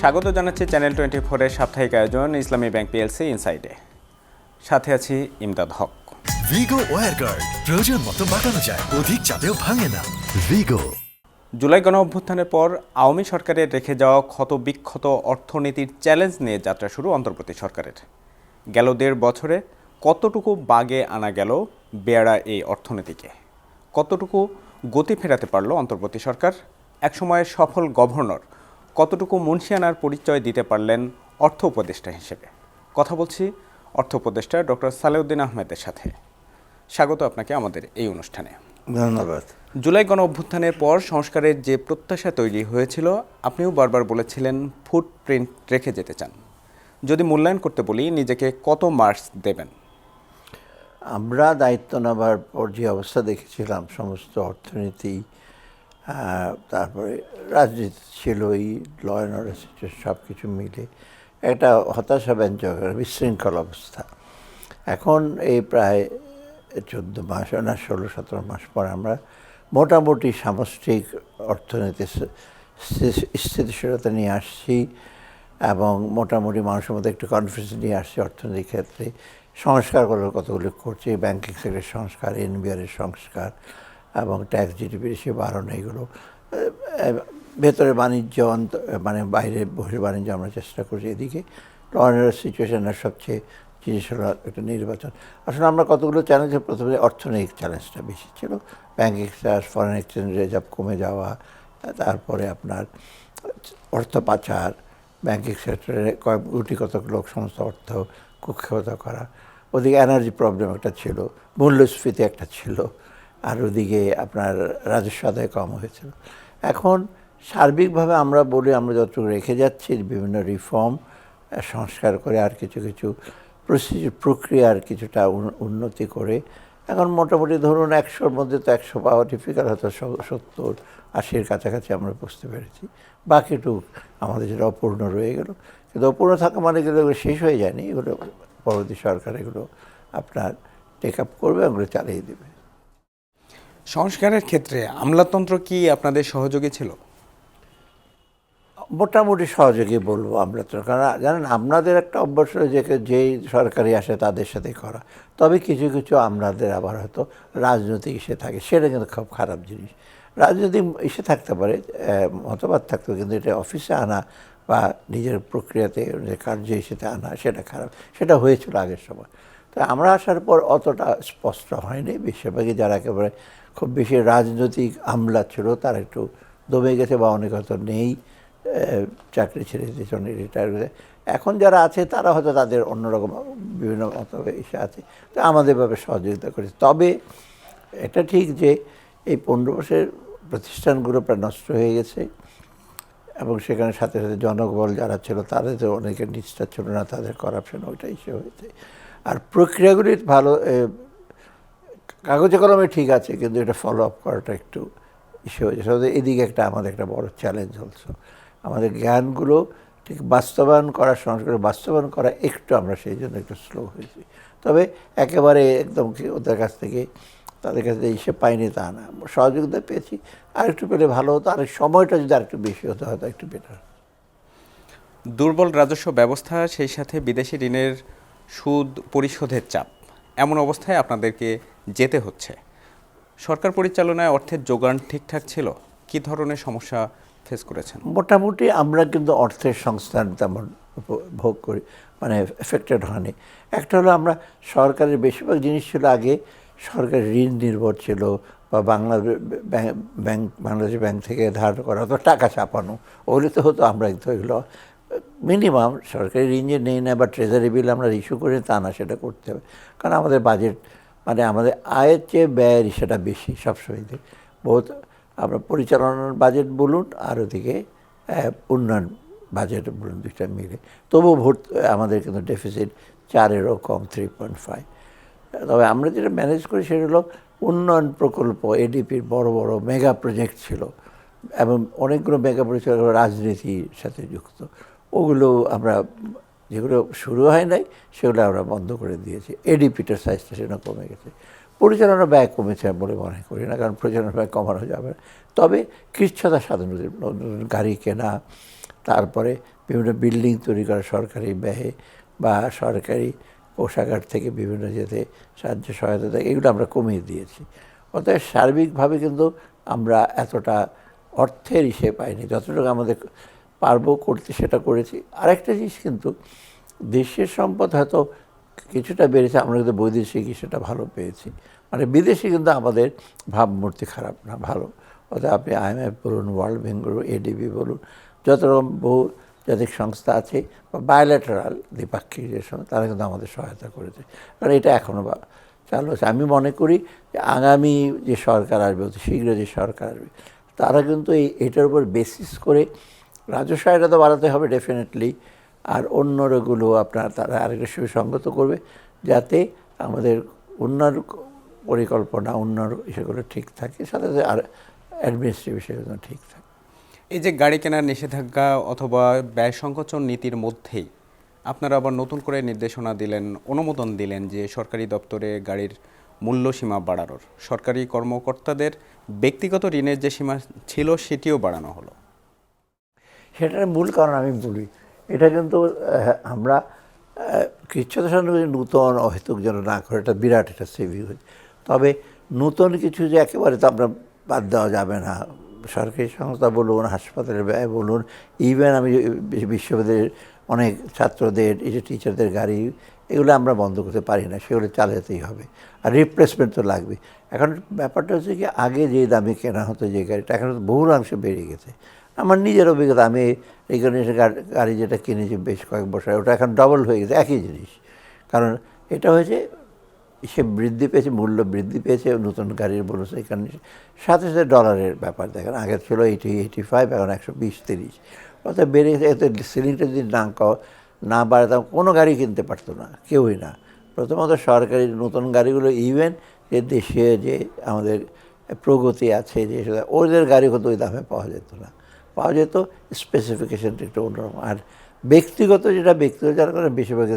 স্বাগত জানাচ্ছি চ্যানেল 24 এর সাপ্তাহিক আয়োজন ইসলামী ব্যাংক পিএলসি ইনসাইডে। সাথে আছি ইমদাদ হক। ভিগো ওয়্যারগার্ড প্রয়োজন মতো বাঁকানো যায়, অধিক চাপেও ভাঙে না। ভিগো। জুলাই গণ অভ্যুত্থানের পর আওয়ামী সরকারের রেখে যাওয়া ক্ষতবিক্ষত অর্থনীতির চ্যালেঞ্জ নিয়ে যাত্রা শুরু অন্তর্বর্তী সরকারের। গেল 1.5 বছরে কতটুকু বাগে আনা গেল বেয়ারা এই অর্থনীতিকে, কতটুকু গতি ফেরাতে পারল অন্তর্বর্তী সরকার, একসময়ের সফল গভর্নর কতটুকু মুন্সিয়ানার পরিচয় দিতে পারলেন অর্থ উপদেষ্টা হিসেবে। কথা বলছি অর্থ উপদেষ্টা ডক্টর সালেউদ্দিন আহমেদের সাথে। স্বাগত আপনাকে আমাদের এই অনুষ্ঠানে। ধন্যবাদ। জুলাই গণ অভ্যুত্থানের পর সংস্কারের যে প্রত্যাশা তৈরি হয়েছিল, আপনিও বারবার বলেছিলেন ফুটপ্রিন্ট রেখে যেতে চান। যদি মূল্যায়ন করতে বলি, নিজেকে কত মার্কস দেবেন? আমরা দায়িত্ব নেবার পর যে অবস্থা দেখেছিলাম, সমস্ত অর্থনীতি, তারপরে রাজনীতি ছিল, এই ল অ্যান্ড অর্ডার সিচুয়েশন, সব কিছু মিলে একটা হতাশাব্যঞ্জক বিশৃঙ্খল অবস্থা। এখন এই প্রায় 14 মাস না 16-17 মাস পর আমরা মোটামুটি সামষ্টিক অর্থনীতি স্থিতিশীলতা নিয়ে আসছি এবং মোটামুটি মানুষের মধ্যে একটু কনফিডেন্স নিয়ে আসছি অর্থনীতির ক্ষেত্রে। সংস্কার করার কতগুলো করছে, ব্যাংকিং সেক্টরের সংস্কার, এনবিআরের সংস্কার এবং ট্যাক্স জিডিপি সে বাড়ানো, এগুলো ভেতরে বাণিজ্য, মানে বাইরে বহির্বাণিজ্য আমরা চেষ্টা করছি। এদিকে ল অ্যান্ড অর্ডার সিচুয়েশনের সবচেয়ে জিনিস হলো একটা নির্বাচন। আসলে আমরা কতগুলো চ্যালেঞ্জের, প্রথমে অর্থনৈতিক চ্যালেঞ্জটা বেশি ছিল, banking charge, foreign exchange reserve কমে যাওয়া, তারপরে আপনার অর্থ পাচার, ব্যাংকিং সেক্টরে কত লোক সমস্ত অর্থ কুক্ষিগত করা, ওদিকে এনার্জি প্রবলেম একটা ছিল, মূল্যস্ফীতি একটা ছিল, আর ওদিকে আপনার রাজস্ব আদায় কম হয়েছিল। এখন সার্বিকভাবে আমরা বলি, আমরা যতটুকু রেখে যাচ্ছি বিভিন্ন রিফর্ম সংস্কার করে আর কিছু কিছু প্রক্রিয়ার কিছুটা উন্নতি করে এখন মোটামুটি ধরুন 100-র মধ্যে তো 100 পাওয়া ডিফিকাল্ট, হয়তো 70-80-র কাছাকাছি আমরা বুঝতে পেরেছি। বাকিটুক আমাদের যেটা অপূর্ণ রয়ে গেল, কিন্তু অপূর্ণ থাকা মানে এগুলো শেষ হয়ে যায়নি, এগুলো পরবর্তী সরকার এগুলো আপনার টেক আপ করবে, এগুলো চালিয়ে দেবে। সংস্কারের ক্ষেত্রে আমলাতন্ত্র কি আপনাদের সহযোগী ছিল? মোটামুটি সহযোগী বলবো আমরা তো, কারণ জানেন আপনাদের একটা অভ্যাস যে যেই সরকারি আসে তাদের সাথে করা, তবে কিছু কিছু আমাদের আবার হয়তো রাজনৈতিক ইসে থাকে, সেটা কিন্তু খুব খারাপ জিনিস। রাজনৈতিক ইসে থাকতে পারে, মতবাদ থাকতে পারে, কিন্তু এটা অফিসে আনা বা নিজের প্রক্রিয়াতে কার্য ইসেতে আনা সেটা খারাপ। সেটা হয়েছিল আগের সময়। তো আমরা আসার পর অতটা স্পষ্ট হয়নি। বেশিরভাগই যারা একেবারে খুব বেশি রাজনৈতিক আমলা ছিল তারা একটু দমে গেছে বা অনেক হয়তো নেই, চাকরি ছেড়ে দিয়েছে, রিটায়ার হয়ে। এখন যারা আছে তারা হয়তো তাদের অন্যরকম বিভিন্ন মত ইসে আছে, তো আমাদেরভাবে সহযোগিতা করেছে। তবে এটা ঠিক যে এই 15 বছরের প্রতিষ্ঠানগুলো প্রায় নষ্ট হয়ে গেছে এবং সেখানে সাথে সাথে জনবল যারা ছিল তাদের তো অনেকের নিষ্ঠা ছিল না, তাদের করাপশন ওইটা ইসে হয়েছে। আর প্রক্রিয়াগুলি ভালো, কাগজে কলমে ঠিক আছে, কিন্তু এটা ফলো আপ করাটা একটু ইসে হয়েছে। এদিকে একটা আমাদের একটা বড় চ্যালেঞ্জ হচ্ছে, আমাদের জ্ঞানগুলো ঠিক বাস্তবায়ন করা, সংস্কার বাস্তবায়ন করা একটু আমরা সেই জন্য একটু স্লো হয়েছি। তবে একেবারে একদম ওদের কাছ থেকে তাদের কাছে ইসে পাইনি তা না, সহযোগিতা পেয়েছি। আর একটু পেলে ভালো হতো, আর সময়টা যদি আর একটু বেশি হতো হয়তো একটু বেটার। দুর্বল রাজস্ব ব্যবস্থা, সেই সাথে বিদেশি ঋণের সুদ পরিশোধের চাপ, এমন অবস্থায় আপনাদেরকে যেতে হচ্ছে। সরকার পরিচালনায় অর্থের যোগান ঠিকঠাক ছিল? কী ধরনের সমস্যা ফেস করেছেন? মোটামুটি আমরা কিন্তু অর্থের সংস্থান তেমন ভোগ করি, মানে এফেক্টেড হয়নি। একটা হলো আমরা সরকারের বেশিরভাগ জিনিস ছিল আগে সরকারের ঋণ নির্ভর ছিল, বা বাংলাদেশ ব্যাংক থেকে ধার করা হতো, টাকা চাপানো, ওগুলো তো হতো। আমরা কিন্তু এগুলো মিনিমাম সরকারি ঋণ যে নেই না বা ট্রেজারি বিল আমরা ইস্যু করি তা না, সেটা করতে হবে। কারণ আমাদের বাজেট, মানে আমাদের আয়ের চেয়ে ব্যয়ের সেটা বেশি সবসময়। বহুত আমরা পরিচালনার বাজেট বলুন আর ওদিকে উন্নয়ন বাজেট বলুন, দুইটা মিলে তবু আমাদের কিন্তু ডেফিসিট 4-এরও কম, 3.5। তবে আমরা যেটা ম্যানেজ করি সেটা হলো উন্নয়ন প্রকল্প, এডিপির বড় বড় মেগা প্রজেক্ট ছিল এবং অনেকগুলো মেগা প্রজেক্ট রাজনীতির সাথে যুক্ত। ওগুলো আমরা, যেগুলো শুরু হয় নাই সেগুলো আমরা বন্ধ করে দিয়েছি। এডিপিটার সাইজটা সেটা কমে গেছে। পরিচালনা ব্যয় কমেছে বলে মনে করি না, কারণ পরিচালনা ব্যয় কমানো যাবে না। তবে কৃচ্ছতা সাধন, গাড়ি কেনা, তারপরে বিভিন্ন বিল্ডিং তৈরি করা সরকারি ব্যয়ে বা সরকারি কোষাগার থেকে বিভিন্ন যেতে সাহায্য সহায়তা দেয়, এগুলো আমরা কমিয়ে দিয়েছি। অতএব সার্বিকভাবে কিন্তু আমরা এতটা অর্থের ইসে পাইনি, যতটুকু আমাদের পারবো করতে সেটা করেছি। আরেকটা জিনিস কিন্তু দেশের সম্পদ হয়তো কিছুটা বেড়েছে, আমরা কিন্তু বৈদেশিক সেটা ভালো পেয়েছি। মানে বিদেশি কিন্তু আমাদের ভাবমূর্তি খারাপ না, ভালো। অর্থাৎ আপনি IMF বলুন, ওয়ার্ল্ড ব্যাংক বলুন, ADB বলুন, যত রকম বহু জাতিক সংস্থা আছে বা বায়োল্যাটারাল দ্বিপাক্ষিক যে সময়, তারা কিন্তু আমাদের সহায়তা করেছে। কারণ এটা এখনও চালু আছে। আমি মনে করি যে আগামী যে সরকার আসবে, অতি শীঘ্র যে সরকার আসবে, তারা কিন্তু এটার উপর বেসিস করে রাজস্ব আয়টা তো বাড়াতে হবে ডেফিনেটলি, আর অন্যগুলো আপনার তারা আরেকটু সুসংগত করবে, যাতে আমাদের উন্নয়ন পরিকল্পনা, উন্নয়ন সেগুলো ঠিক থাকে, সাথে সাথে আর অ্যাডমিনিস্ট্রেটিভ বিষয়গুলো ঠিক থাকে। এই যে গাড়ি কেনার নিষেধাজ্ঞা অথবা ব্যয় সংকোচন নীতির মধ্যেই আপনারা আবার নতুন করে নির্দেশনা দিলেন, অনুমোদন দিলেন যে সরকারি দপ্তরে গাড়ির মূল্য সীমা বাড়ানোর, সরকারি কর্মকর্তাদের ব্যক্তিগত ঋণের যে সীমা ছিল সেটিও বাড়ানো হলো। সেটার মূল কারণ আমি বলি, এটা কিন্তু আমরা কৃচ্ছতার সঙ্গে নূতন অহেতুক যেন না করে, এটা বিরাট একটা সেভিং হয়েছে। তবে নূতন কিছু যে একেবারে তো আমরা বাদ দেওয়া যাবে না। সরকারি সংস্থা বলুন, হাসপাতালের ব্যয় বলুন, ইভেন আমি বিশ্ববিদ্যালয়ের অনেক ছাত্রদের, এই যে টিচারদের গাড়ি, এগুলো আমরা বন্ধ করতে পারি না, সেগুলো চালাতেই হবে। আর রিপ্লেসমেন্ট তো লাগবে। এখন ব্যাপারটা হচ্ছে কি, আগে যে দামে কেনা হতো যে গাড়িটা, এখন বহুলাংশে বেড়ে গেছে। আমার নিজের অভিজ্ঞতা, আমি এখানে গাড়ি যেটা কিনেছি বেশ কয়েক বছর, ওটা এখন ডবল হয়ে গেছে, একই জিনিস। কারণ এটা হয়েছে সে বৃদ্ধি পেয়েছে, মূল্য বৃদ্ধি পেয়েছে, নতুন গাড়ির বলুন, এখানে সাথে সাথে ডলারের ব্যাপার দেখেন, আগে ছিল 80-85, এখন 120-30, অর্থাৎ বেড়ে গেছে। এতে সিলিংটা যদি না বাড়াতাম কোনো গাড়ি কিনতে পারতো না, কেউই না। প্রথমত সরকারি নতুন গাড়িগুলো, ইভেন যে দেশে যে আমাদের প্রগতি আছে, যে ওদের গাড়ি হয়তো ওই দামে পাওয়া যেত না, পাওয়া যেত স্পেসিফিকেশনটা একটু অন্যরকম। আর ব্যক্তিগত যারা করে বেশিরভাগ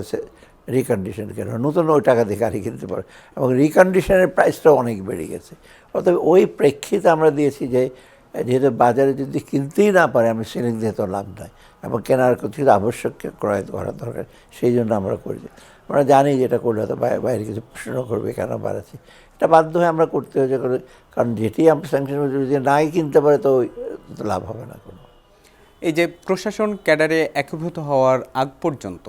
রিকন্ডিশন কেন, নতুন ওই টাকা দিয়ে গাড়ি কিনতে পারে, এবং রিকন্ডিশনের প্রাইসটাও অনেক বেড়ে গেছে। অর্থাৎ ওই প্রেক্ষিতে আমরা দিয়েছি যে যেহেতু বাজারে যদি কিনতেই না পারে, আমি সিলিং দিয়ে তো লাভ নাই, এবং কেনার কিছু আবশ্যক ক্রয় করা দরকার, সেই জন্য আমরা করেছি। আমরা জানি যে এটা করলে হয়তো বাইরে কিছু প্রশ্ন করবে, কেন বাড়াচ্ছি, এটা বাধ্য হয়ে আমরা করতে হয়েছে। কারণ যেটি আমরা স্যাংশন যদি নাই কিনতে পারে, তো লাভ হবে না কোনো। এই যে প্রশাসন ক্যাডারে একীভূত হওয়ার আগ পর্যন্ত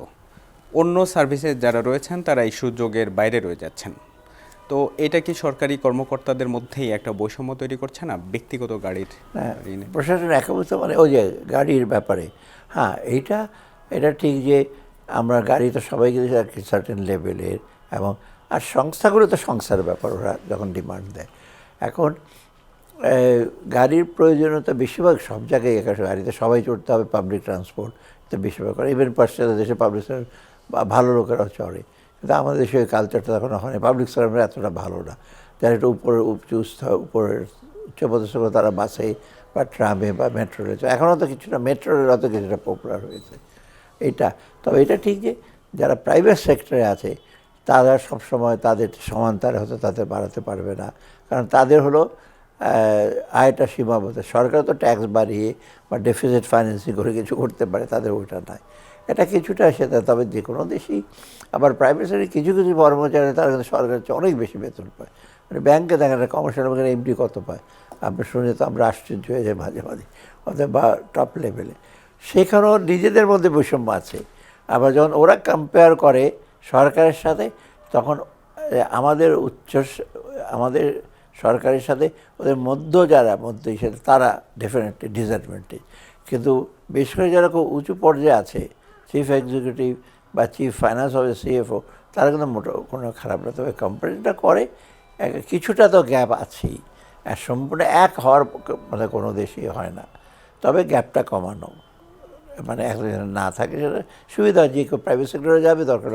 অন্য সার্ভিসে যারা রয়েছেন তারা এই সুযোগের বাইরে রয়ে যাচ্ছেন, তো এটা কি সরকারি কর্মকর্তাদের মধ্যেই একটা বৈষম্য তৈরি করছে না ব্যক্তিগত গাড়ির ঋণে? প্রশাসন একীভূত মানে ওই যে গাড়ির ব্যাপারে, হ্যাঁ, এটা ঠিক যে আমরা গাড়ি তো সবাই কিন্তু সার্টেন লেভেলের, এবং আর সংস্থাগুলো তো সংস্থার ব্যাপার, ওরা যখন ডিমান্ড দেয়। এখন গাড়ির প্রয়োজনীয়তা বেশিরভাগ সব জায়গায়, গাড়িতে সবাই চড়তে হবে, পাবলিক ট্রান্সপোর্ট তো বেশিরভাগ করে, ইভেন পাশ্চাত্য দেশে পাবলিক ভালো লোকেরাও চড়ে, কিন্তু আমাদের দেশে ওই কালচারটা তখন হয় না, পাবলিক সার্ভিস এতটা ভালো না। যারা একটু উপরের উচ্চপদস্থ, তারা বাসে বা ট্রামে বা মেট্রো রেল, এখনও তো কিছুটা মেট্রো রেল অত কিছুটা পপুলার হয়েছে এইটা। তবে এটা ঠিক যে যারা প্রাইভেট সেক্টরে আছে, তারা সবসময় তাদের সমান তারা হয়তো তাদের বাড়াতে পারবে না, কারণ তাদের হলো আয়টা সীমাবদ্ধ। সরকার তো ট্যাক্স বাড়িয়ে বা ডেফিসিট ফাইন্যান্সিং করে কিছু করতে পারে, তাদের ওইটা নাই, এটা কিছুটা সেটা। তবে যে কোনো দেশেই আবার প্রাইভেট সেক্টরে কিছু কিছু কর্মচারী তারা কিন্তু সরকারের চেয়ে অনেক বেশি বেতন পায়। মানে ব্যাংকে দেখেন, কমার্শিয়াল ব্যাংকের এমডি কত পায়, আপনি শুনে তো আমরা আশ্চর্য হয়ে যাই মাঝে মাঝে, অর্থাৎ বা টপ লেভেলে। সেখানেও নিজেদের মধ্যে বৈষম্য আছে। আবার যখন ওরা কম্পেয়ার করে সরকারের সাথে, তখন আমাদের সরকারের সাথে ওদের যারা হিসেবে, তারা ডেফিনেটলি ডিসঅ্যাডভান্টেজ। কিন্তু বিশেষ করে যারা খুব উঁচু পর্যায়ে আছে, চিফ এক্সিকিউটিভ বা চিফ ফাইন্যান্স অফিসার, CFO, তারা কিন্তু কোনো খারাপ না। তবে কোম্পানিটা করে কিছুটা তো গ্যাপ আছেই, আর সম্পূর্ণ এক হওয়ার মানে কোনো দেশেই হয় না। তবে গ্যাপটা কমানো, মানে একজন না থাকে, সেটা সুবিধা। যে কেউ প্রাইভেট সেক্টরে যাবে, দরকার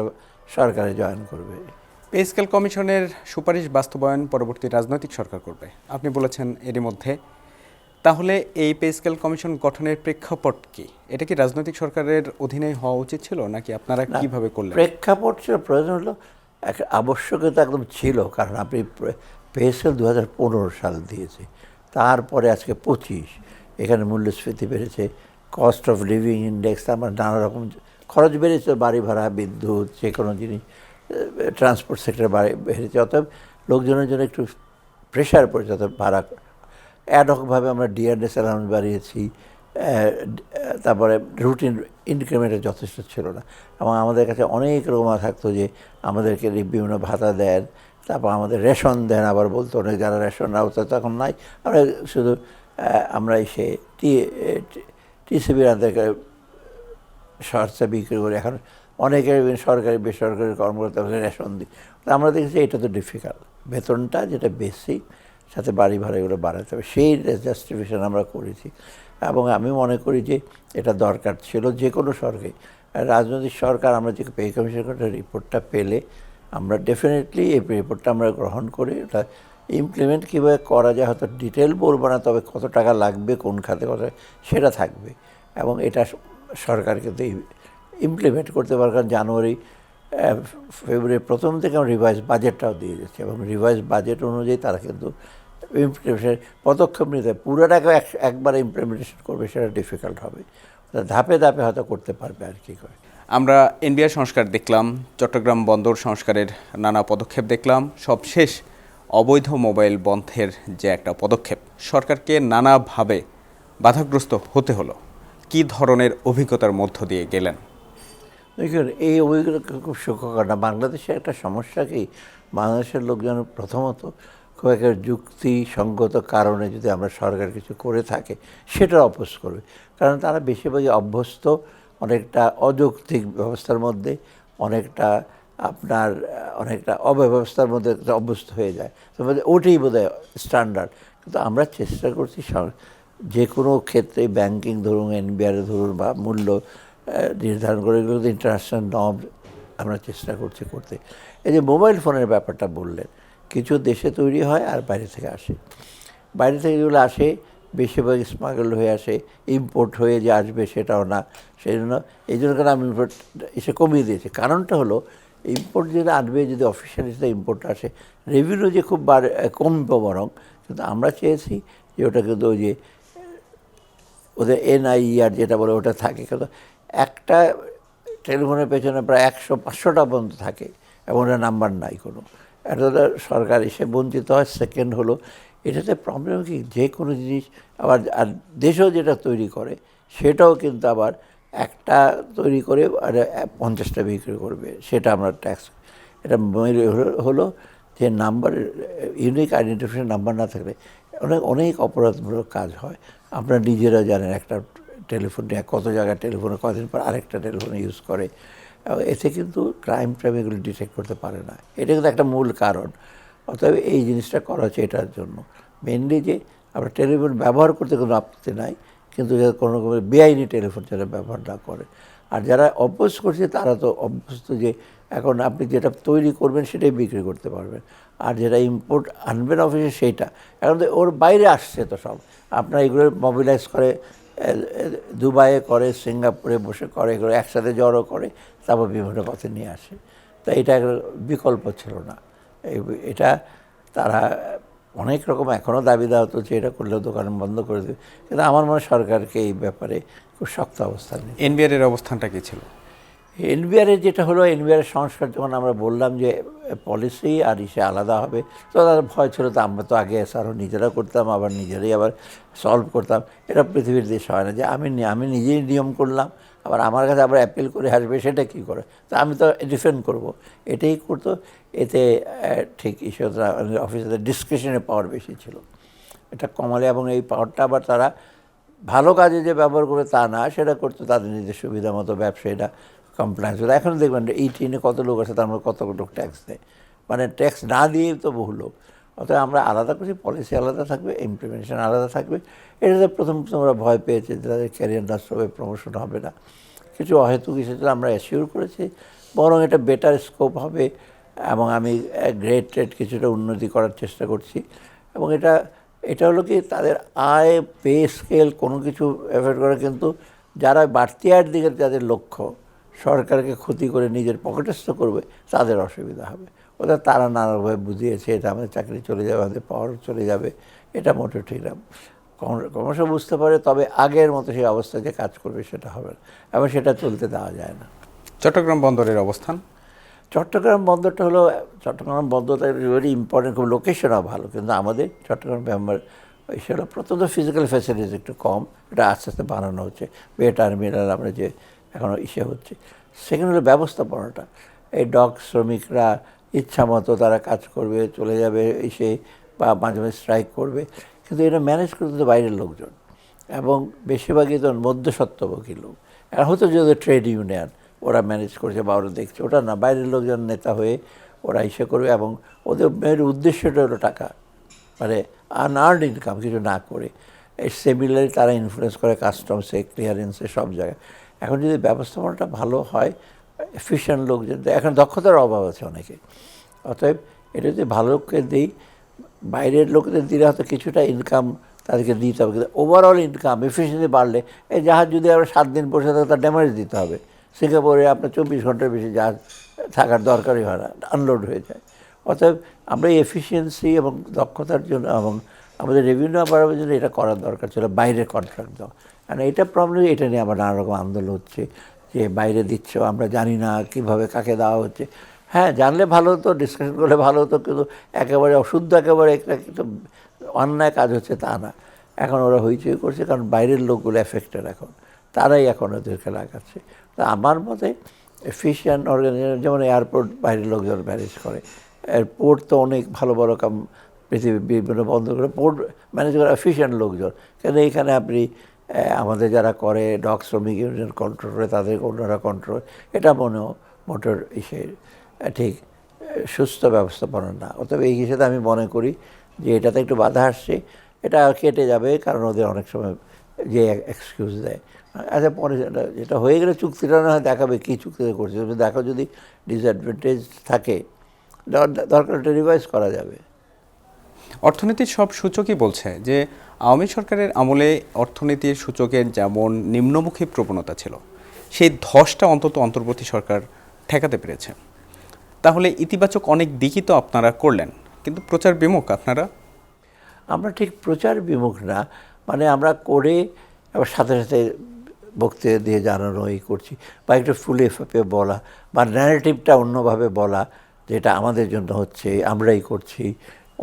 সরকারে জয়েন করবে। পে স্কেল কমিশনের সুপারিশ বাস্তবায়ন পরবর্তী রাজনৈতিক সরকার করবে, আপনি বলেছেন এরই মধ্যে। তাহলে এই পে স্কেল কমিশন গঠনের প্রেক্ষাপট কি? এটা কি রাজনৈতিক সরকারের অধীনেই হওয়া উচিত ছিল, নাকি আপনারা কিভাবে করলেন? প্রেক্ষাপট ছিল, প্রয়োজন হলো, এক আবশ্যকতা একদম ছিল। কারণ আপনি পে স্কেল 2015 সাল দিয়েছে, তারপরে আজকে 25, এখানে মূল্যস্ফীতি বেড়েছে, কস্ট অফ লিভিং ইন্ডেক্স, আমার নানা রকম খরচ বেড়েছে, বাড়ি ভাড়া, বিদ্যুৎ, যে কোনো জিনিস, ট্রান্সপোর্ট সেক্টর বেড়েছে। অতএব লোকজনের জন্য একটু প্রেশার পড়েছে, অতএব ভাড়া অ্যাডহকভাবে আমরা ডিআরএস অ্যালাউন্স বাড়িয়েছি। তারপরে রুটিন ইনক্রিমেন্টের যথেষ্ট ছিল না, এবং আমাদের কাছে অনেক রকম থাকতো যে আমাদেরকে বিভিন্ন ভাতা দেন, তারপর আমাদের রেশন দেন, আবার বলতো অনেক যারা রেশন আওতা তখন নাই, আমরা শুধু আমরা এসে টিসিবির আন্দাজে শর্টসে বিক্রি করি। এখন অনেকের সরকারি বেসরকারি কর্মকর্তা রেশন দিই। আমরা দেখেছি এটা তো ডিফিকাল্ট, বেতনটা যেটা বেসিক সাথে বাড়ি ভাড়া এগুলো বাড়াতে হবে, সেই জাস্টিফিকেশন আমরা করেছি। এবং আমি মনে করি যে এটা দরকার ছিল যে কোনো সরকারি রাজনৈতিক সরকার। আমরা যে পে কমিশনের রিপোর্টটা পেলে আমরা ডেফিনেটলি এই রিপোর্টটা আমরা গ্রহণ করি, এটা ইমপ্লিমেন্ট কীভাবে করা যায় হয়তো ডিটেল বলবো না, তবে কত টাকা লাগবে কোন খাতে কত সেটা থাকবে, এবং এটা সরকার কিন্তু ইমপ্লিমেন্ট করতে পারে। কারণ ফেব্রুয়ারি প্রথম থেকে আমরা রিভাইজ বাজেটটাও দিয়ে যাচ্ছি, এবং রিভাইজ বাজেট অনুযায়ী তারা কিন্তু ইমপ্লিমেন্টেশন পদক্ষেপ নিতে, পুরো টাকা একবারে ইমপ্লিমেন্টেশন করবে সেটা ডিফিকাল্ট হবে, ধাপে ধাপে হয়তো করতে পারবে আর কি করে। আমরা এনবিআর সংস্কার দেখলাম, চট্টগ্রাম বন্দর সংস্কারের নানা পদক্ষেপ দেখলাম, সবশেষ অবৈধ মোবাইল বন্ধের যে একটা পদক্ষেপ, সরকারকে নানাভাবে বাধাগ্রস্ত হতে হলো। কী ধরনের অভিজ্ঞতার মধ্য দিয়ে গেলেন? দেখুন, এই অভিজ্ঞতা খুব সুখকর না। বাংলাদেশে একটা সমস্যা কি, বাংলাদেশের লোকজন প্রথমত খুব একটা যুক্তিসঙ্গত কারণে যদি আমরা সরকার কিছু করে থাকে সেটা অপোজ করবে, কারণ তারা বেশিরভাগই অভ্যস্ত অনেকটা অযৌক্তিক ব্যবস্থার মধ্যে, অনেকটা অব্যবস্থার মধ্যে অভ্যস্ত হয়ে যায়। তবে ওটাই বোধহয় স্ট্যান্ডার্ড। কিন্তু আমরা চেষ্টা করছি যে কোনো ক্ষেত্রে, ব্যাংকিং ধরুন, এনবিআর ধরুন, বা মূল্য নির্ধারণ করে এগুলো ইন্টারন্যাশনাল নর্ম আমরা চেষ্টা করতে। এই যে মোবাইল ফোনের ব্যাপারটা বললেন, কিছু দেশে তৈরি হয় আর বাইরে থেকে আসে। বাইরে থেকে যেগুলো আসে বেশিরভাগ স্মাগল হয়ে আসে, ইম্পোর্ট হয়ে যে আসবে সেটাও না। সেই জন্য আমি ইম্পোর্ট এসে কমিয়ে দিয়েছি। কারণটা হলো ইম্পোর্ট যেটা আনবে, যদি অফিসিয়ালি সেটা ইম্পোর্ট আসে, রেভিনিউ যে খুব কমবে বরং, কিন্তু আমরা চেয়েছি যে ওটা কিন্তু ওই যে ওদের এনআইআর যেটা বলে ওটা থাকে, কিন্তু একটা টেলিফোনের পেছনে প্রায় 100-500টা পর্যন্ত থাকে, এবং ওটা নাম্বার নাই কোনো। এটা সরকার এসে বঞ্চিত হয়। সেকেন্ড হলো, এটাতে প্রবলেম কি, যে কোনো জিনিস আবার আর দেশেও যেটা তৈরি করে সেটাও কিন্তু আবার একটা তৈরি করে আর 50টা বিক্রি করবে, সেটা আমরা ট্যাক্স। এটা হলো যে নাম্বার, ইউনিক আইডেন্টিফিকেশন নাম্বার না থাকলে অনেক অপরাধমূলক কাজ হয়। আপনারা নিজেরা জানেন, একটা টেলিফোন নিয়ে কত জায়গায় টেলিফোনে কদিন পর আরেকটা টেলিফোনে ইউজ করে, এতে কিন্তু ক্রাইম এগুলো ডিটেক্ট করতে পারে না। এটা কিন্তু একটা মূল কারণ। অতএব এই জিনিসটা করা হচ্ছে এটার জন্য মেনলি, যে আমরা টেলিফোন ব্যবহার করতে কোনো আপত্তি নাই, কিন্তু কোনো বেআইনি টেলিফোন যারা ব্যবহার না করে। আর যারা অভ্যস্ত করছে তারা তো অভ্যস্ত যে এখন আপনি যেটা তৈরি করবেন সেটাই বিক্রি করতে পারবেন, আর যেটা ইম্পোর্ট আনবেন অফিসে সেইটা এখন তো ওর বাইরে আসছে। তো সব আপনার এগুলো মোবিলাইজ করে, দুবাইয়ে করে, সিঙ্গাপুরে বসে করে, এগুলো একসাথে জড়ো করে, তারপর বিভিন্ন পথে নিয়ে আসে। তো এটা বিকল্প ছিল না। এটা তারা অনেক রকম এখনও দাবি দেওয়া হতো যে এটা করলেও দোকান বন্ধ করে দেবে, কিন্তু আমার মনে হয় সরকারকে এই ব্যাপারে খুব শক্ত অবস্থান নেই। এনবিআরের অবস্থানটা কী ছিল? এনবিআরের যেটা হলো, এনবিআরের সংস্কার যখন আমরা বললাম যে পলিসি আর ইসে আলাদা হবে, তো তাদের ভয় ছিল। তো আমরা তো আগে এসআরও নিজেরা করতাম, আবার নিজেরাই আবার সলভ করতাম। এটা পৃথিবীর দেশ হয় না যে আমি নিজেই নিয়ম করলাম, আবার আমার কাছে আবার অ্যাপিল করে আসবে, সেটা কী করে? তো আমি তো ডিফেন্ড করব, এটাই করতো। এতে ঠিক ইস্যুটা অফিসারদের ডিসক্রিপশনের পাওয়ার বেশি ছিল, এটা কমালে, এবং এই পাওয়ারটা আবার তারা ভালো কাজে যে ব্যবহার করে তা না, সেটা করতো তাদের নিজের সুবিধা মতো। ব্যবসায়ীরা কমপ্লেন্স করে, এখন দেখবেন 18-এ কত লোক আছে, তার মধ্যে কত লোক ট্যাক্স দেয়, মানে ট্যাক্স না দিয়েই তো বহু লোক। অতএব আমরা আলাদা করছি, পলিসি আলাদা থাকবে, ইমপ্লিমেন্টেশন আলাদা থাকবে। এটাতে প্রথম ওরা ভয় পেয়েছে যে তাদের ক্যারিয়ার নষ্ট হবে, প্রমোশন হবে না, কিছু অহেতুক হিসেবে আমরা অ্যাসিওর করেছি, বরং এটা বেটার স্কোপ হবে, এবং আমি গ্রেড ট্রেড কিছুটা উন্নতি করার চেষ্টা করছি। এবং এটা হলো কি, তাদের আয়, পে স্কেল কোনো কিছু এফেক্ট করে, কিন্তু যারা বাড়তি আয়ের দিকে যাদের লক্ষ্য, সরকারকে ক্ষতি করে নিজের পকেটস্থ করবে, তাদের অসুবিধা হবে। তারা নানাভাবে বুঝিয়েছে এটা আমাদের চাকরি চলে যাবে, আমাদের পাওয়ার চলে যাবে, এটা মোটেও ঠিক না। ক্রমশ বুঝতে পারে, তবে আগের মতো সেই অবস্থা যে কাজ করবে সেটা হবে না, এবং সেটা চলতে দেওয়া যায় না। চট্টগ্রাম বন্দরের অবস্থান? চট্টগ্রাম বন্দরটা হলো, চট্টগ্রাম বন্দরটা ভেরি ইম্পর্টেন্ট, খুব লোকেশনও ভালো, কিন্তু আমাদের চট্টগ্রাম মেম্বার সেটা প্রথমত ফিজিক্যাল ফ্যাসিলিটিস একটু কম, এটা আস্তে আস্তে বানানো হচ্ছে, বে টার্মিনাল আমরা যে এখনও হচ্ছে। সেকেন্ড হলো ব্যবস্থাপনাটা, এই ডক শ্রমিকরা ইচ্ছা মতো তারা কাজ করবে, চলে যাবে এসে, বা মাঝে মাঝে স্ট্রাইক করবে, কিন্তু এটা ম্যানেজ করতে তো বাইরের লোকজন, এবং বেশিরভাগই তো মধ্যস্বত্বভোগী লোক। এখন হয়তো যদি ট্রেড ইউনিয়ন ওরা ম্যানেজ করছে বা ওরা দেখছে, ওটা না, বাইরের লোকজন নেতা হয়ে ওরা ইসে করবে, এবং ওদের মেয়ের উদ্দেশ্যটা হলো টাকা, মানে আনআর্নড ইনকাম কিছু না করে। সিমিলারলি তারা ইনফ্লুয়েন্স করে কাস্টমসে, ক্লিয়ারেন্সে, সব জায়গায়। এখন যদি ব্যবস্থাপনাটা ভালো হয়, এফিশিয়েন্ট লোকজন, এখন দক্ষতার অভাব আছে অনেকে, অতএব এটা যদি ভালো লোককে দিই, বাইরের লোকদের দিলে হয়তো কিছুটা ইনকাম তাদেরকে দিতে হবে, কিন্তু ওভারঅল ইনকাম এফিসিয়েন্সি বাড়লে, এই জাহাজ যদি আমরা 7 দিন বসে থাকে তার ড্যামেজ দিতে হবে। সিঙ্গাপুরে আপনার 24 ঘন্টার বেশি জাহাজ থাকার দরকারই হয় না, আনলোড হয়ে যায়। অতএব আমরা এই এফিসিয়েন্সি এবং দক্ষতার জন্য এবং আমাদের রেভিনিউ বাড়াবার জন্য এটা করার দরকার ছিল, বাইরের কন্ট্রাক্ট দেওয়া। কারণ এটা প্রবলেম, এটা নিয়ে আবার নানা রকম আন্দোলন হচ্ছে যে বাইরে দিচ্ছ, আমরা জানি না কীভাবে কাকে দেওয়া হচ্ছে। হ্যাঁ, জানলে ভালো হতো, ডিসকাশন করলে ভালো হতো, কিন্তু একেবারে অশুদ্ধ, একেবারে একটা কিন্তু অন্যায় কাজ হচ্ছে তা না। এখন ওরা হইচই করছে, কারণ বাইরের লোকগুলো এফেক্টেড, এখন তারাই এখন ওদেরকে লাগাচ্ছে। তা আমার মতে এফিশিয়েন্ট অর্গানাইজেশন, যেমন এয়ারপোর্ট বাইরের লোকজন ম্যানেজ করে, এয়ারপোর্ট তো অনেক ভালো বড় পৃথিবীর বিভিন্ন বন্ধ করে পোর্ট ম্যানেজ করে এফিশিয়েন্ট লোকজন। কেন এইখানে আপনি আমাদের যারা করে ডক শ্রমিক ইউনিয়ন কন্ট্রোল করে, তাদের অন্যরা কন্ট্রোল, এটা মোটর ঠিক সুস্থ ব্যবস্থাপনা না। অতএব এই হিসেবে আমি মনে করি যে এটাতে একটু বাধা আসছে, এটা কেটে যাবে, কারণ ওদের অনেক সময় যে এক্সকিউজ দেয়। আচ্ছা, পরে যেটা হয়ে গেলে চুক্তিটা না হয় দেখাবে কী চুক্তিতে করছে, দেখো যদি ডিসঅ্যাডভান্টেজ থাকে দরকার এটা রিভাইজ করা যাবে। অর্থনীতির সব সূচকই বলছে যে আওয়ামী সরকারের আমলে অর্থনীতির সূচকের যেমন নিম্নমুখী প্রবণতা ছিল, সেই ধসটা অন্তত অন্তর্বর্তী সরকার ঠেকাতে পেরেছে। তাহলে ইতিবাচক অনেক দিকই তো আপনারা করলেন, কিন্তু প্রচার বিমুখ আপনারা। আমরা ঠিক প্রচার বিমুখ না, মানে আমরা করে আবার সাথে সাথে বক্তৃতা দিয়ে জানানো এই করছি, বা একটু ফুলে ফাঁপে বলা, বা ন্যারেটিভটা অন্যভাবে বলা, যেটা আমাদের জন্য হচ্ছে, আমরাই করছি,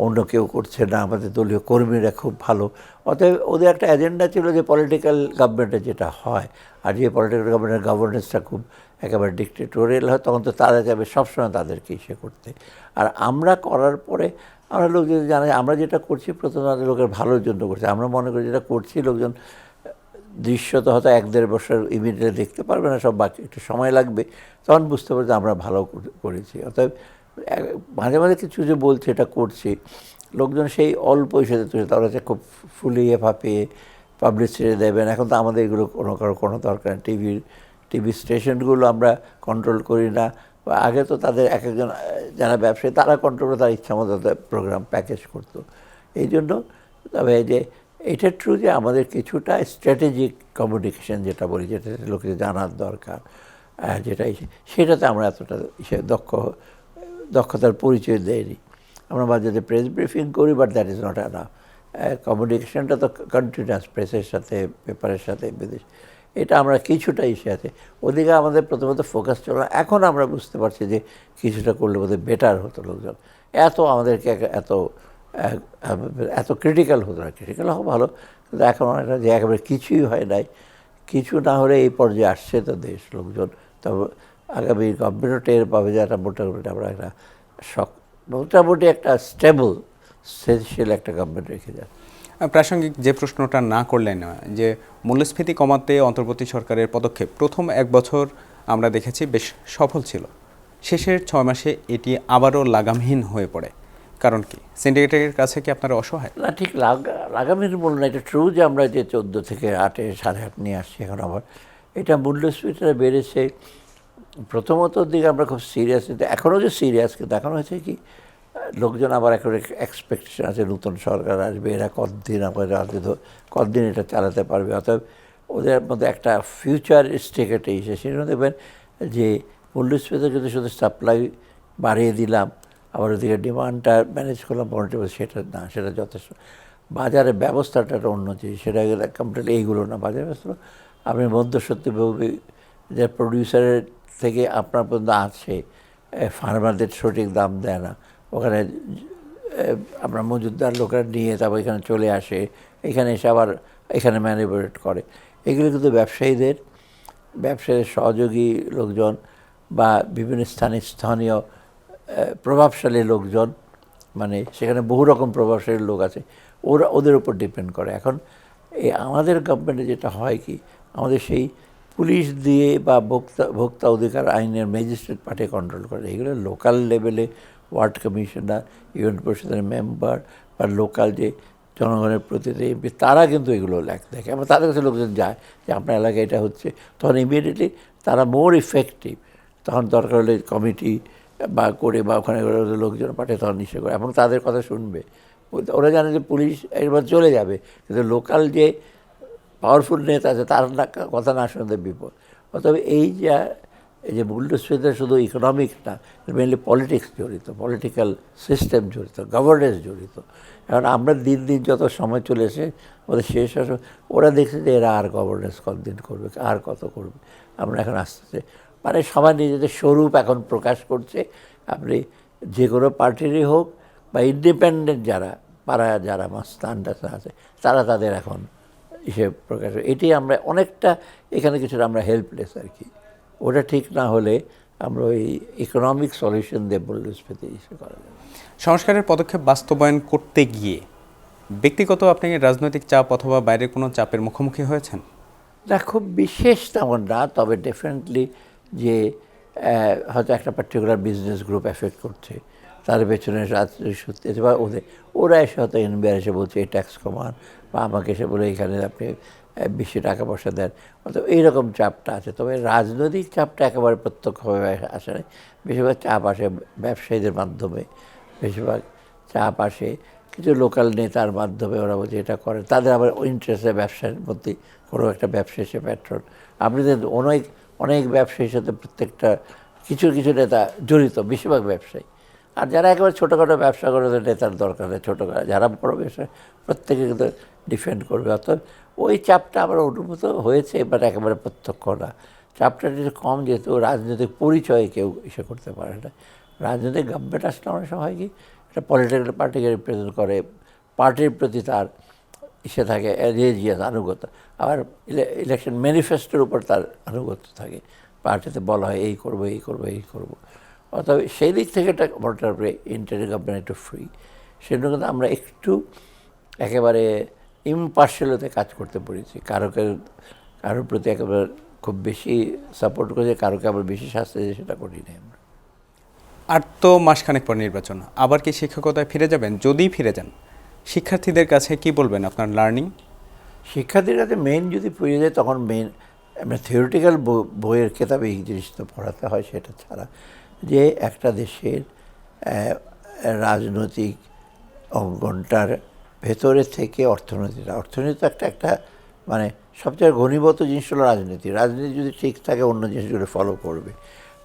অন্য কেউ করছে না, আমাদের দলীয় কর্মীরা খুব ভালো। অতএব ওদের একটা এজেন্ডা ছিল যে পলিটিক্যাল গভর্নমেন্টে যেটা হয়, আর যে পলিটিক্যাল গভর্নমেন্টের গভর্নেন্সটা খুব একেবারে ডিক্টেটোরিয়াল হয়, তখন তো তারা যাবে সবসময় তাদেরকে ইসে করতে। আর আমরা করার পরে আমরা লোকজন জানে আমরা যেটা করছি প্রথমে লোকের ভালোর জন্য করছি। আমরা মনে করি যেটা করছি লোকজন দৃশ্যত হয়তো 1-1.5 বছর ইমিডিয়েটলি দেখতে পারবে না, সব বাকি একটু সময় লাগবে, তখন বুঝতে পারবে যে আমরা ভালো করেছি। অতএব মাঝে মাঝে কিছু যে বলছে এটা করছি, লোকজন সেই অল্প হিসেবে তুলে তারা হচ্ছে খুব ফুলিয়ে ফাঁপিয়ে পাবলিসিটি দেবেন। এখন তো আমাদের এগুলো কোনো দরকার নেই। টিভি স্টেশনগুলো আমরা কন্ট্রোল করি না, বা আগে তো তাদের এক একজন যারা ব্যবসায়ী তারা কন্ট্রোল করে, তার ইচ্ছা মতো প্রোগ্রাম প্যাকেজ করতো। এই জন্য তবে যে এটা ট্রু যে আমাদের কিছুটা স্ট্র্যাটেজিক কমিউনিকেশন যেটা বলি, যেটা লোকের জানার দরকার, যেটা সেটাতে আমরা এতটা দক্ষতার পরিচয় দেয়নি। আমরা মাঝে মাঝে প্রেস ব্রিফিং করি, but that is not enough. কমিউনিকেশনটা তো কন্টিনিউয়াস, প্রেসের সাথে, পেপারের সাথে, বিদেশ, এটা আমরা কিছুটা ইসে আছে। ওদিকে আমাদের প্রথমত ফোকাস ছিল না। এখন আমরা বুঝতে পারছি যে কিছুটা করলে বোধহয় বেটার হতো, লোকজন এত আমাদেরকে এত ক্রিটিক্যাল হতো না। ক্রিটিক্যাল হওয়া ভালো, কিন্তু এখন অনেকটা যে একেবারে কিছুই হয় নাই, কিছু না হলে এই পর্যায়ে আসছে তো দেশ, লোকজন তবে আগামী গভর্নমেন্টও টের পাবে যে একটা মোটামুটি আমরা একটা মোটামুটি একটা স্টেবল স্থিতিশীল একটা গভর্নমেন্ট রেখে যায়। প্রাসঙ্গিক যে প্রশ্নটা না করলেন, যে মূল্যস্ফীতি কমাতে অন্তর্বর্তী সরকারের পদক্ষেপ প্রথম 1 বছর আমরা দেখেছি বেশ সফল ছিল, শেষের 6 মাসে এটি আবারও লাগামহীন হয়ে পড়ে। কারণ কি, সিন্ডিকেটের কাছে কি আপনারা অসহায়? না, ঠিক লাগামহীন বলুন না, এটা ট্রু যে আমরা যে 14 থেকে 8 8.5 নিয়ে আসছি। এখন আবার এটা মূল্যস্ফীতিটা বেড়েছে। প্রথমত দিকে আমরা খুব সিরিয়াস, কিন্তু এখনও যে সিরিয়াস, কিন্তু এখন হয়েছে কি লোকজন আবার একটা এক্সপেকটেশন আছে নতুন সরকার আসবে, এরা কতদিন এটা চালাতে পারবে। অতএব ওদের মধ্যে একটা ফিউচার স্টেকেটে এসে সেজন্য দেখবেন যে মূল্যস্ফীতি যদি শুধু সাপ্লাই বাড়িয়ে দিলাম, আবার ওদিকে ডিমান্ডটা ম্যানেজ করলাম, সেটা না, সেটা যথেষ্ট। বাজারের ব্যবস্থাটা একটা অন্য জিনিস, সেটা কমপ্লিট এইগুলো না। বাজার ব্যবস্থা আপনি মধ্যস্বত্বভোগী যে প্রডিউসারের থেকে আপনার পর্যন্ত আছে, ফার্মারদের সঠিক দাম দেয় না, ওখানে আপনার মজুদদার লোকেরা নিয়ে তারপর এখানে চলে আসে, এখানে এসে আবার এখানে ম্যানিপুলেট করে। এগুলো কিন্তু ব্যবসায়ীদের সহযোগী লোকজন বা বিভিন্ন স্থানীয় প্রভাবশালী লোকজন, মানে সেখানে বহু রকম প্রভাবশালী লোক আছে, ওদের উপর ডিপেন্ড করে। এখন এই আমাদের গভর্নমেন্টে যেটা হয় কি, আমাদের সেই পুলিশ দিয়ে বা ভোক্তা অধিকার আইনের ম্যাজিস্ট্রেট পার্টি কন্ট্রোল করে। এগুলো লোকাল লেভেলে ওয়ার্ড কমিশনার, ইউনিয়ন পরিষদের মেম্বার বা লোকাল যে জনগণের প্রতিনিধি এমপি, তারা কিন্তু এগুলো দেখে। এবং তাদের কাছে লোকজন যায় যে আপনার এলাকায় এটা হচ্ছে, তখন ইমিডিয়েটলি তারা মোর ইফেক্টিভ, তখন দরকার হলে কমিটি বা করে বা ওখানে লোকজন পাঠিয়ে তখন নিশ্চয় করে, এবং তাদের কথা শুনবে। ওরা জানে যে পুলিশ একবার চলে যাবে, কিন্তু লোকাল যে পাওয়ারফুল নেতা আছে তার কথা না শুনতে বিপদ। অতএব এই যে মূল্যস্ফীতি শুধু ইকোনমিক না, মেনলি পলিটিক্স জড়িত, পলিটিক্যাল সিস্টেম জড়িত, গভর্নেন্স জড়িত। এখন আমরা দিন দিন যত সময় চলে এসে ওদের শেষ ওরা দেখছে যে এরা আর গভর্নেন্স কতদিন করবে, আর কত করবে। আমরা এখন আস্তে আস্তে মানে সবাই নিজেদের স্বরূপ এখন প্রকাশ করছে। আপনি যে কোনো পার্টিরই হোক বা ইন্ডিপেন্ডেন্ট যারা পাড়ায় যারা মাস্তানটা আছে, তারা তাদের এখন হিসেব প্রকাশ। এটি আমরা অনেকটা এখানে কিছুটা আমরা হেল্পলেস আর কি। ওটা ঠিক না হলে আমরা ওই ইকোনমিক সলিউশন দিয়ে মূল্যস্ফীতি ইস্যু করা যাবে। সংস্কারের পদক্ষেপ বাস্তবায়ন করতে গিয়ে ব্যক্তিগত আপনি রাজনৈতিক চাপ অথবা বাইরের কোনো চাপের মুখোমুখি হয়েছেন? না, খুব বিশেষ তেমন না, তবে ডেফিনেটলি যে হয়তো একটা পার্টিকুলার বিজনেস গ্রুপ এফেক্ট করছে, তার পেছনে রাজনৈতিক সত্যি বা ওরা এসে হয়তো এনবিআর এসে বলছে এই ট্যাক্স কমান, বা আমাকে এসে বলে এখানে আপনি বেশি টাকা পয়সা দেন, অর্থাৎ এইরকম চাপটা আছে। তবে রাজনৈতিক চাপটা একেবারে প্রত্যক্ষভাবে আসে না, বেশিরভাগ চাপ আসে ব্যবসায়ীদের মাধ্যমে, বেশিরভাগ চাপ আসে কিছু লোকাল নেতার মাধ্যমে। ওরা বলছে এটা করে, তাদের আবার ইন্টারেস্টের ব্যবসার মধ্যে কোনো একটা ব্যবসায়ী সে প্যাট্রন। আপনি অনেক ব্যবসায়ীর সাথে প্রত্যেকটা কিছু নেতা জড়িত, বেশিরভাগ ব্যবসায়ী। আর যারা একেবারে ছোটোখাটো ব্যবসা করে ওদের নেতার দরকার নেই, যারা বড় ব্যবসা প্রত্যেকে কিন্তু ডিফেন্ড করবে। অর্থাৎ ওই চাপটা আবার অনুভূত হয়েছে, এবার একেবারে প্রত্যক্ষ না। চাপটা একটু কম, যেহেতু রাজনৈতিক পরিচয়ে কেউ ইসে করতে পারে না। রাজনৈতিক গভর্নমেন্ট আসলে অনেক সময় কি একটা পলিটিক্যাল পার্টিকে রিপ্রেজেন্ট করে, পার্টির প্রতি তার ইসে থাকে, রেজিয়াস আনুগত্য। আবার ইলেকশন ম্যানিফেস্টোর উপর তার আনুগত্য থাকে, পার্টিতে বলা হয় এই করবো এই করবো এই করবো। অর্থাৎ সেই দিক থেকে একটা মোটার উপরে ইন্টারি গভর্নমেন্ট একটু ফ্রি। সেজন্য কিন্তু আমরা একটু একেবারে ইম্পার্শিয়ালিতে কাজ করতে পেরেছি। কারোর প্রতি একেবারে খুব বেশি সাপোর্ট করেছে, কারোকে আবার বেশি শাস্তি দিয়ে সেটা করি নাই আমরা। আর তো মাসখানেক পর নির্বাচন, আবার কি শিক্ষকতায় ফিরে যাবেন? যদি ফিরে যান, শিক্ষার্থীদের কাছে কি বলবেন আপনার লার্নিং? শিক্ষার্থীর কাছে মেন যদি পড়ে যায়, তখন মেন আমরা থিওরিটিক্যাল বইয়ের কেতাবে এই জিনিসটা পড়াতে হয়। সেটা ছাড়া যে একটা দেশের রাজনৈতিক অঙ্গনটার ভেতরে থেকে অর্থনীতি তো একটা মানে সবচেয়ে ঘনীভূত জিনিস হলো রাজনীতি যদি ঠিক থাকে অন্য জিনিসগুলো ফলো করবে।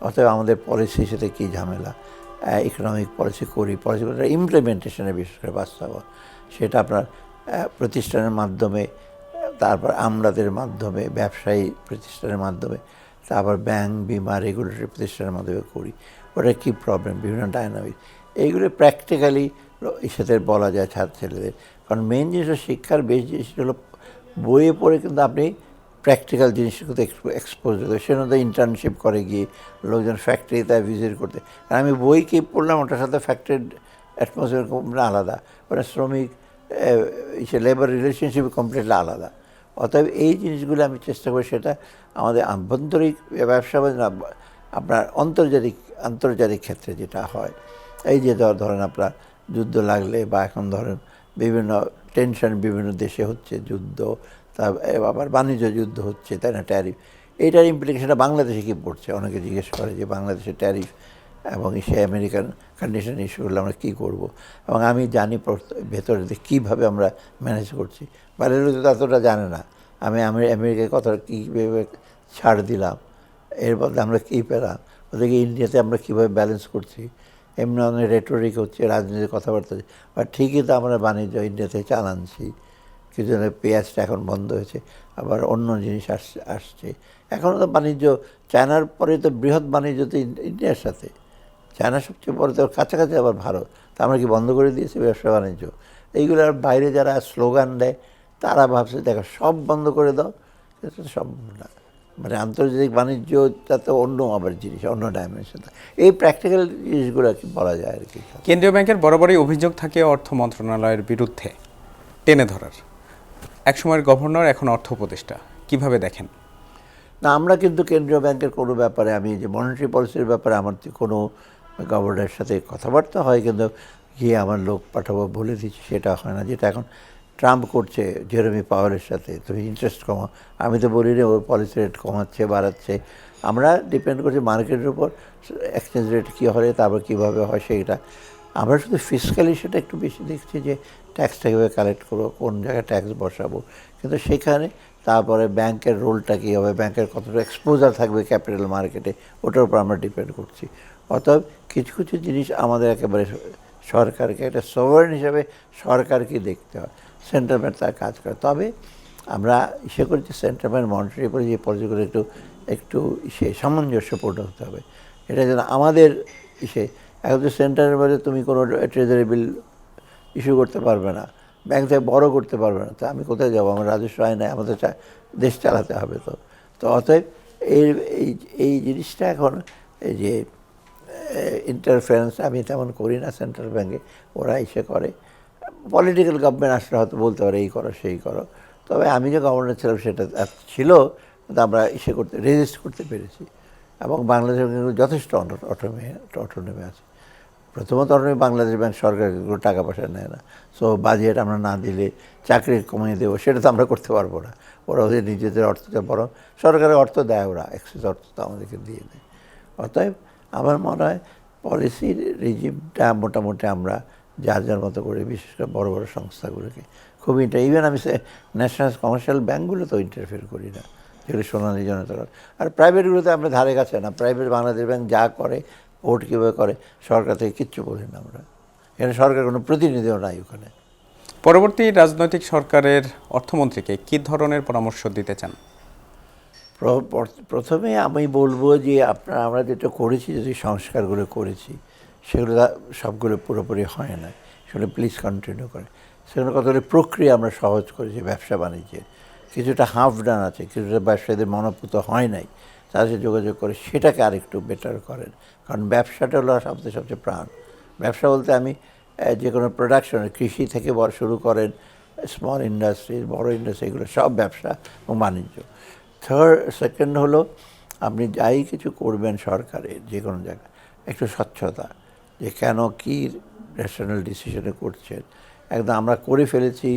অতএব আমাদের পলিসির সাথে কী ঝামেলা, ইকোনমিক পলিসি করে ইমপ্লিমেন্টেশনের বিশেষ করে বাস্তবায়ন, সেটা আপনার প্রতিষ্ঠানের মাধ্যমে, তারপর আমলাদের মাধ্যমে, ব্যবসায়ী প্রতিষ্ঠানের মাধ্যমে, তারপর ব্যাংক, বিমা, রেগুলেটরি প্রতিষ্ঠানের মাধ্যমে করি। ওটা কী প্রবলেম, বিভিন্ন ডায়নামিক, এইগুলো প্র্যাকটিক্যালি সাথে বলা যায় ছেলেদের। কারণ মেন জিনিস শিক্ষার বেশ জিনিস হলো বইয়ে পড়ে, কিন্তু আপনি প্র্যাকটিক্যাল জিনিসগুলো এক্সপোজ হতে, সেজন্য ইন্টার্নশিপ করে গিয়ে লোকজন ফ্যাক্টরিতে ভিজিট করতে। কারণ আমি বই কি পড়লাম, ওটার সাথে ফ্যাক্টরির অ্যাটমসফিয়ার আলাদা, ওটা শ্রমিক লেবার রিলেশনশিপ কমপ্লিটলি আলাদা। অতএব এই জিনিসগুলো আমি চেষ্টা করি সেটা আমাদের আভ্যন্তরিক ব্যবসা না, আপনার আন্তর্জাতিক ক্ষেত্রে যেটা হয়, এই যে ধরেন আপনার যুদ্ধ লাগলে, বা এখন ধরেন বিভিন্ন টেনশন বিভিন্ন দেশে হচ্ছে যুদ্ধ, তার আবার বাণিজ্য যুদ্ধ হচ্ছে, তাই না, ট্যারিফ, এইটার ইমপ্লিকেশনটা বাংলাদেশে কী পড়ছে, অনেকে জিজ্ঞেস করে যে বাংলাদেশে ট্যারিফ এবং সে আমেরিকান কন্ডিশন ইস্যু করলে আমরা কী করব। এবং আমি জানি ভেতরে কীভাবে আমরা ম্যানেজ করছি। বাইরের লোক তো এতটা জানে না। আমি আমেরিকায় কথাটা কীভাবে ছাড় দিলাম, এর বদলে আমরা কী পেলাম, ওদেরকে ইন্ডিয়াতে আমরা কীভাবে ব্যালেন্স করছি, এমনি অনেক রেটোরিক হচ্ছে, রাজনীতির কথাবার্তা হচ্ছে, বা ঠিকই তো আমরা বাণিজ্য ইন্ডিয়া থেকে চালাচ্ছি। কিছু পেঁয়াজটা এখন বন্ধ হয়েছে, আবার অন্য জিনিস আসছে। এখনও তো বাণিজ্য চায়নার পরে তো বৃহৎ বাণিজ্য তো ইন্ডিয়ার সাথে। চায়না সবচেয়ে বড়, তো কাছাকাছি আবার ভারত। তা আমরা কি বন্ধ করে দিয়েছি ব্যবসা বাণিজ্য? এইগুলোর বাইরে যারা স্লোগান দেয় তারা ভাবছে দেখো সব বন্ধ করে দাও, এটা তো সম্ভব না। মানে আন্তর্জাতিক বাণিজ্যটা তো অন্য আবার জিনিস, অন্য ডাইমেনশন। এই প্র্যাকটিক্যাল জিনিসগুলো আর কি বলা যায় আর কি। কেন্দ্রীয় ব্যাংকের বরাবরই অভিযোগ থাকে অর্থ মন্ত্রণালয়ের বিরুদ্ধে টেনে ধরার। একসময়ের গভর্নর, এখন অর্থ উপদেষ্টা, কিভাবে দেখেন? না, আমরা কিন্তু কেন্দ্রীয় ব্যাংকের কোনো ব্যাপারে, আমি যে মনিটারি পলিসির ব্যাপারে আমার কোনো গভর্নরের সাথে কথাবার্তা হয়, কিন্তু গিয়ে আমার লোক পাঠাবো বলে দিচ্ছি সেটা হয় না। যেটা এখন ট্রাম্প করছে জেরেমি পাওয়ারের সাথে, তুমি ইন্টারেস্ট কমাও, আমি তো বলি রে ওর পলিসি রেট কমাচ্ছে বাড়াচ্ছে। আমরা ডিপেন্ড করছি মার্কেটের উপর, এক্সচেঞ্জ রেট কী হবে, তারপর কীভাবে হয় সেইটা। আমরা শুধু ফিসক্যালি সেটা একটু বেশি দেখছি যে ট্যাক্সটা কীভাবে কালেক্ট করবো, কোন জায়গায় ট্যাক্স বসাবো, কিন্তু সেখানে তারপরে ব্যাংকের রোলটা কী হবে, ব্যাংকের কতটা এক্সপোজার থাকবে ক্যাপিটাল মার্কেটে, ওটার উপর আমরা ডিপেন্ড করছি। অতএব কিছু কিছু জিনিস আমাদের একেবারে সরকারকে, একটা সভারেন হিসাবে সরকারকে দেখতে হয়, সেন্ট্রাল ব্যাংক তার কাজ করে। তবে আমরা ইসে করেছি সেন্ট্রাল ব্যাংক মনিটরি করে যে পলিসিগুলো একটু একটু সামঞ্জস্যপূর্ণ হতে হবে। এটা যেন আমাদের এখন তো সেন্ট্রালের মধ্যে তুমি কোনো ট্রেজারি বিল ইস্যু করতে পারবে না, ব্যাংক থেকে বড় করতে পারবে না, তো আমি কোথায় যাবো? আমার রাজস্ব আয় নাই, আমাদের দেশ চালাতে হবে। তো অতএব এই এই জিনিসটা এখন এই যে ইন্টারফারেন্স আমি তেমন করি না সেন্ট্রাল ব্যাংকে, ওরা করে। পলিটিক্যাল গভর্নমেন্ট আসলে হয়তো বলতে পারে এই করো সেই করো, তবে আমি যে গভর্নর ছিলাম সেটা ছিল, কিন্তু আমরা করতে রেজিস্ট করতে পেরেছি। এবং বাংলাদেশের কিন্তু যথেষ্ট অটোনমি আছে। প্রথমত বাংলাদেশ ব্যাংক সরকার কোনো টাকা পয়সা নেয় না, সো বাজেট আমরা না দিলে চাকরি কমিয়ে দেবো সেটা তো আমরা করতে পারবো না। ওরা ওদের নিজেদের অর্থটা, বরং সরকারের অর্থ দেয়, ওরা এক্সেস অর্থ তো আমাদেরকে দিয়ে দেয়। অতএব আমার মনে হয় পলিসির রেজিমটা মোটামুটি আমরা যার মতো করে, বিশেষ করে বড় বড় সংস্থাগুলোকে খুবই ইভেন আমি ন্যাশনাল কমার্শিয়াল ব্যাঙ্কগুলো তো ইন্টারফেয়ার করি না, যেগুলো সোনালী জনতা। আর প্রাইভেটগুলোতে আমরা ধারে কাছে না। প্রাইভেট বাংলাদেশ ব্যাংক যা করে, ভোট কীভাবে করে, সরকার থেকে কিচ্ছু বলি না আমরা। এখানে সরকার কোনো প্রতিনিধিও নাই ওখানে। পরবর্তী রাজনৈতিক সরকারের অর্থমন্ত্রীকে কী ধরনের পরামর্শ দিতে চান? প্রথমে আমি বলবো যে আমরা যেটা করেছি, যে সংস্কারগুলো করেছি সেগুলো সবগুলো পুরোপুরি হয় না, সেগুলো প্লিজ কন্টিনিউ করে। সেগুলো কতগুলো প্রক্রিয়া আমরা সহজ করেছি ব্যবসা বাণিজ্যের, কিছুটা হাফ ডান আছে, কিছুটা ব্যবসায়ীদের মনোপুত হয় নাই, তাদের সাথে যোগাযোগ করে সেটাকে আরেকটু বেটার করেন। কারণ ব্যবসাটা হলো সবচেয়ে প্রাণ। ব্যবসা বলতে আমি যে কোনো প্রোডাকশন, কৃষি থেকে শুরু করেন, স্মল ইন্ডাস্ট্রি, বড় ইন্ডাস্ট্রি, এগুলো সব ব্যবসা এবং বাণিজ্য। সেকেন্ড হলো আপনি যাই কিছু করবেন সরকারের যে কোনো জায়গায়, একটু স্বচ্ছতা, যে কেন কী ন্যাশনাল ডিসিশনে করছেন। একদম আমরা করে ফেলেছি,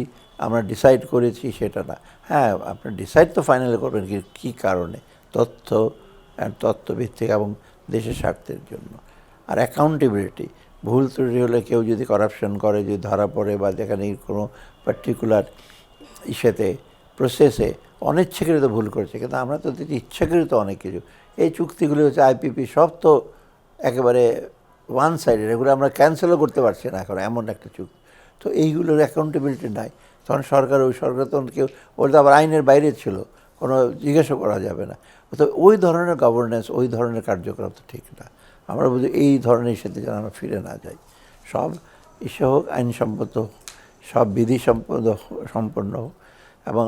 আমরা ডিসাইড করেছি সেটা না। হ্যাঁ, আপনার ডিসাইড তো ফাইনালি করবেন কী কারণে, তথ্যভিত্তিক এবং দেশের স্বার্থের জন্য। আর অ্যাকাউন্টেবিলিটি, ভুল ত্রুটি হলে কেউ যদি করাপশন করে, যদি ধরা পড়ে, বা যেখানে কোনো পার্টিকুলার প্রসেসে অনিচ্ছাকৃত ভুল করেছে, কিন্তু আমরা তো দেখি ইচ্ছাকৃত অনেক কিছু। এই চুক্তিগুলি হচ্ছে আইপিপি, সব তো একেবারে ওয়ান সাইডেড, এগুলো আমরা ক্যান্সেলও করতে পারছি না এখন, এমন একটা চুক্তি। তো এইগুলোর অ্যাকাউন্টেবিলিটি নাই, তখন সরকার তখন কেউ, ওটা আবার আইনের বাইরে ছিল, কোনো জিজ্ঞাসা করা যাবে না। তো ওই ধরনের গভর্নেন্স, ওই ধরনের কার্যক্রম তো ঠিক না। আমরা বুঝি এই ধরনের সাথে যেন আমরা ফিরে না যাই। সব ইস্যু হোক আইনসম্মত, সব বিধি সম্পন্ন হোক, এবং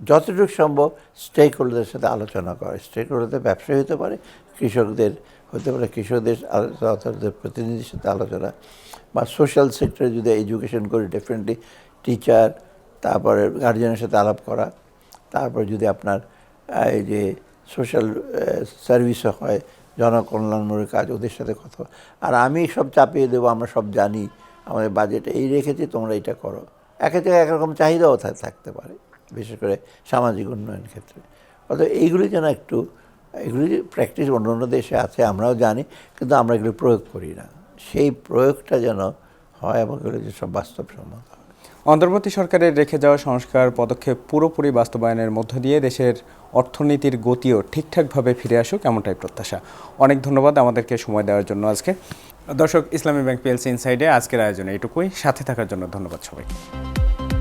যতটুকু সম্ভব স্টেক হোল্ডারদের সাথে আলোচনা করে। স্টেক হোল্ডারদের ব্যবসায়ী হতে পারে, কৃষকদের হতে পারে, কৃষকদের অথরিটিদের প্রতিনিধির সাথে আলোচনা, বা সোশ্যাল সেক্টরে যদি এডুকেশন করি ডেফিনেটলি টিচার, তারপরে গার্জিয়ানের সাথে আলাপ করা, তারপরে যদি আপনার এই যে সোশ্যাল সার্ভিসও হয়, জনকল্যাণমূলক কাজ, ওদের সাথে কথা। আর আমি সব চাপিয়ে দেবো, আমরা সব জানি, আমাদের বাজেটে এই রেখেছি, তোমরা এটা করো। একে থেকে একরকম চাহিদাও থাকতে পারে, বিশেষ করে সামাজিক উন্নয়ন ক্ষেত্রে। অর্থাৎ এইগুলি যেন একটু, এগুলি প্র্যাকটিস অন্য অন্য দেশে আছে, আমরাও জানি, কিন্তু আমরা এগুলো প্রয়োগ করি না। সেই প্রয়োগটা যেন হয় এবং এগুলো যে সব বাস্তবসম্মত হয়। অন্তর্বর্তী সরকারের রেখে যাওয়া সংস্কার পদক্ষেপ পুরোপুরি বাস্তবায়নের মধ্য দিয়ে দেশের অর্থনীতির গতিও ঠিকঠাকভাবে ফিরে আসুক, এমনটাই প্রত্যাশা। অনেক ধন্যবাদ আমাদেরকে সময় দেওয়ার জন্য আজকে। দর্শক, ইসলামী ব্যাংক পিএলসি ইনসাইডে আজকের আয়োজনে এটুকুই। সাথে থাকার জন্য ধন্যবাদ সবাইকে।